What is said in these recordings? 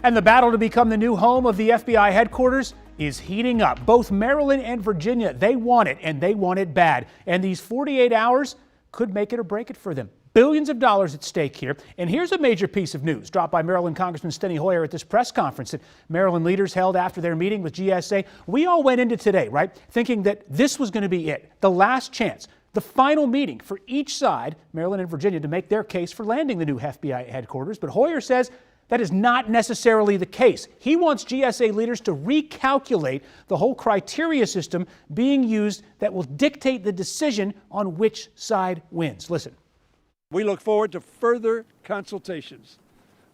And the battle to become the new home of the FBI headquarters is heating up. Both Maryland and Virginia, they want it, and they want it bad. And these 48 hours could make it or break it for them. Billions of dollars at stake here. And here's a major piece of news dropped by Maryland Congressman Steny Hoyer at this press conference that Maryland leaders held after their meeting with GSA. We all went into today, right, thinking that this was going to be it, the last chance, the final meeting for each side, Maryland and Virginia, to make their case for landing the new FBI headquarters. But Hoyer says that is not necessarily the case. He wants GSA leaders to recalculate the whole criteria system being used that will dictate the decision on which side wins. Listen. We look forward to further consultations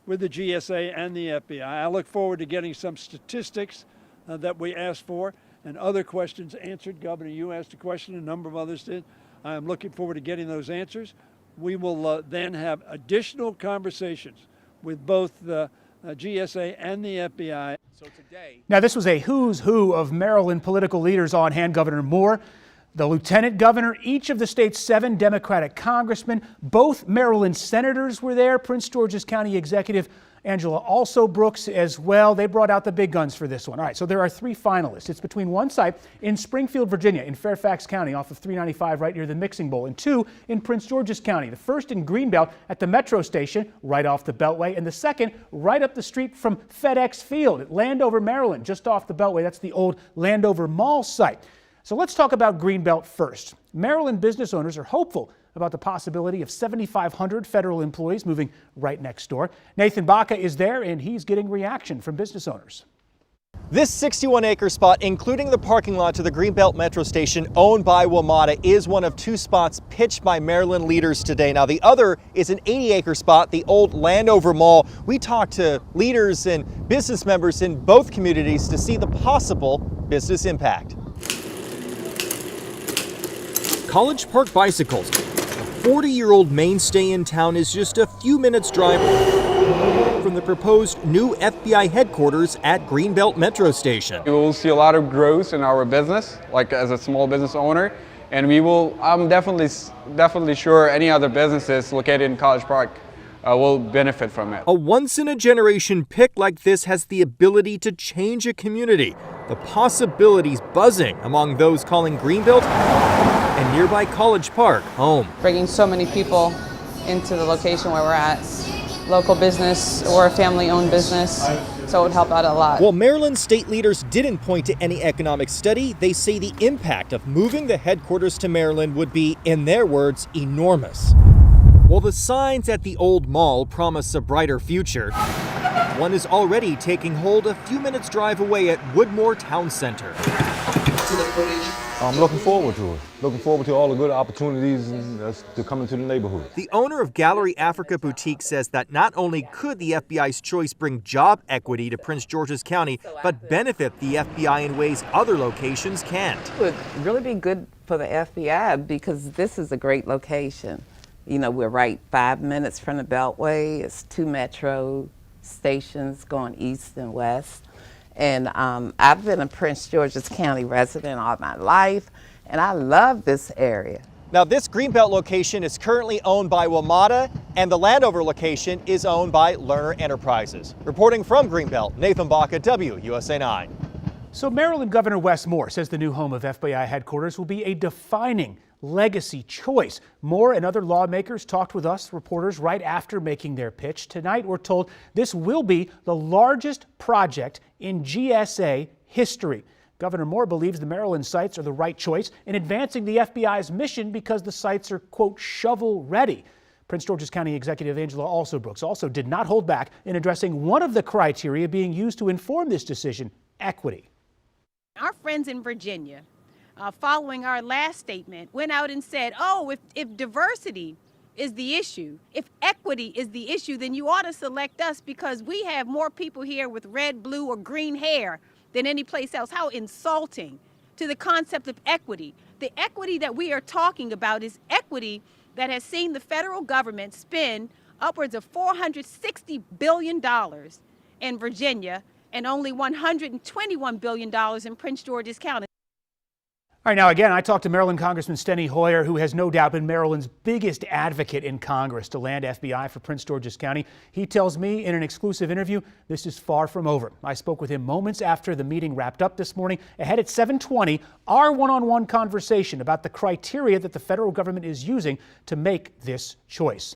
with the GSA and the FBI. I look forward to getting some statistics that we asked for and other questions answered. Governor, you asked a question, a number of others did. I am looking forward to getting those answers. We will then have additional conversations with both the GSA and the FBI. Now, this was a who's who of Maryland political leaders on hand. Governor Moore, the lieutenant governor, each of the state's 7 Democratic congressmen, both Maryland senators were there. Prince George's County Executive Angela also Brooks as well. They brought out the big guns for this one. All right, so there are 3 finalists. It's between one site in Springfield, Virginia, in Fairfax County off of 395 right near the Mixing Bowl, and 2 in Prince George's County. The first in Greenbelt at the Metro Station right off the Beltway, and the second right up the street from FedEx Field at Landover, Maryland, just off the Beltway. That's the old Landover Mall site. So let's talk about Greenbelt first. Maryland business owners are hopeful about the possibility of 7,500 federal employees moving right next door. Nathan Baca is there, and he's getting reaction from business owners. This 61-acre spot, including the parking lot to the Greenbelt Metro Station owned by WMATA, is one of 2 spots pitched by Maryland leaders today. Now, the other is an 80-acre spot, the old Landover Mall. We talked to leaders and business members in both communities to see the possible business impact. College Park Bicycles, a 40-year-old mainstay in town, is just a few minutes drive from the proposed new FBI headquarters at Greenbelt Metro Station. We will see a lot of growth in our business, like as a small business owner, and we will, I'm definitely sure any other businesses located in College Park will benefit from it. A once-in-a-generation pick like this has the ability to change a community. The possibilities buzzing among those calling Greenbelt and nearby College Park home. Bringing so many people into the location where we're at, local business or a family-owned business, so it would help out a lot. While Maryland state leaders didn't point to any economic study, they say the impact of moving the headquarters to Maryland would be, in their words, enormous. While the signs at the old mall promise a brighter future, one is already taking hold a few minutes drive away at Woodmore Town Center. I'm looking forward to it. Looking forward to all the good opportunities to come into the neighborhood. The owner of Gallery Africa Boutique says that not only could the FBI's choice bring job equity to Prince George's County, but benefit the FBI in ways other locations can't. It would really be good for the FBI because this is a great location. You know, we're right 5 minutes from the Beltway. It's 2 metro stations going east and west. And I've been a Prince George's County resident all my life, and I love this area. Now, this Greenbelt location is currently owned by WMATA, and the Landover location is owned by Lerner Enterprises. Reporting from Greenbelt, Nathan Baca, WUSA 9. So Maryland Governor Wes Moore says the new home of FBI headquarters will be a defining legacy choice. Moore and other lawmakers talked with us reporters right after making their pitch. Tonight, we're told this will be the largest project in GSA history. Governor Moore believes the Maryland sites are the right choice in advancing the FBI's mission because the sites are, quote, shovel ready. Prince George's County Executive Angela Brooks also did not hold back in addressing one of the criteria being used to inform this decision, equity. Our friends in Virginia, following our last statement, went out and said, oh, if diversity is the issue, if equity is the issue, then you ought to select us because we have more people here with red, blue, or green hair than any place else. How insulting to the concept of equity. The equity that we are talking about is equity that has seen the federal government spend upwards of $460 billion in Virginia and only $121 billion in Prince George's County. All right, now again, I talked to Maryland Congressman Steny Hoyer, who has no doubt been Maryland's biggest advocate in Congress to land FBI for Prince George's County. He tells me in an exclusive interview this is far from over. I spoke with him moments after the meeting wrapped up this morning. Ahead at 7:20, our one-on-one conversation about the criteria that the federal government is using to make this choice.